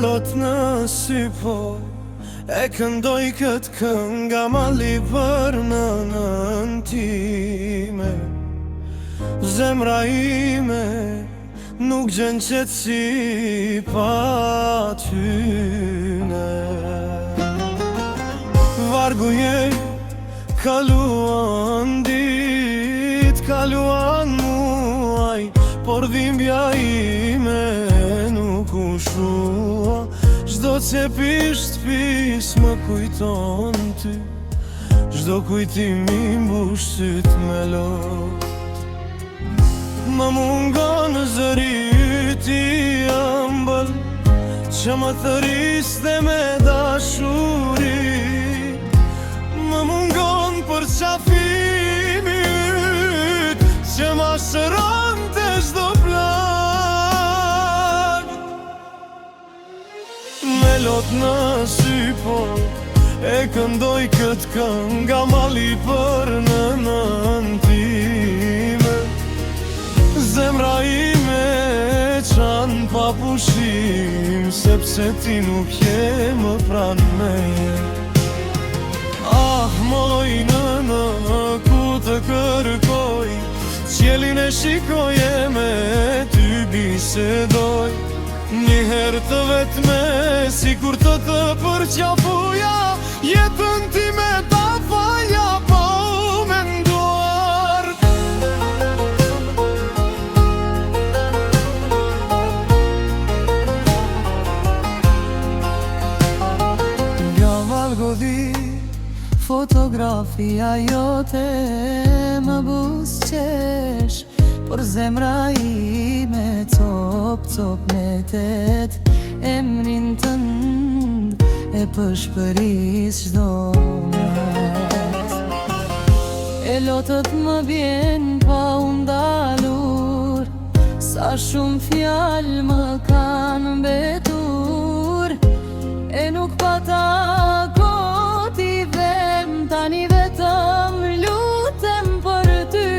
lot në sy po e këndoj këtë kënga mali për nënën time. Zemra ime nuk gjen qetësi pa tyne. Vargu jet, kaluan dit, kaluan muaj, por dhimbja ime nuk u shua. Çdo cepisht pis më kujton ty, çdo kujtim i mbush syt me lot. Më mungon zëriti ëmbël që më thëriste me dashuri. Më mungon për qafimi yt që ma shëron të çdo plan. Me lot në sy po e këndoj këtë kënga mali për nënën time. Zemra ime çan pa pushim, sepse ti nuk je më pranë meje. Ah, moj nënë, ku të kërkoj, qiellin e shikoj e me ty bisedoj. Njëherë të vetme, sikur të përqafuja, jetën ti me ta falja pa u menduar. Nga valgodhi, fotografia jote më busqesh, por zemra ime cop në tet. Emrin tënd e pëshpëris çdo net. E lotët më vjen pa u ndalur, sa shumë fjalë më kanë mbetur. E nuk pata kot i vem, tani vetëm lutem për ty,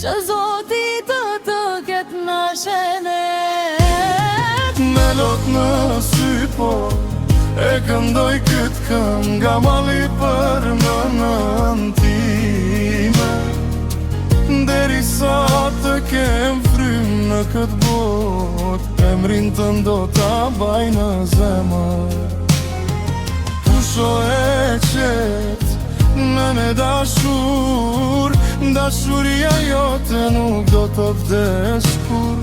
që Zoti të ketë në shenet. Me lot në sy po e këndoj këtë kënga mali për nënën time. Derisa të kem frym në këtë bot, emrin tënd do ta baj në zemër. Pusho e qet, nëne dashur, dashuria jote nuk do të vdes kur.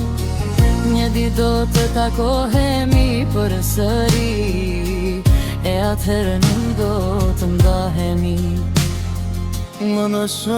Një ditë do të takohemi përsëri, e atëherë nuk do të ndahemi. Më në shatë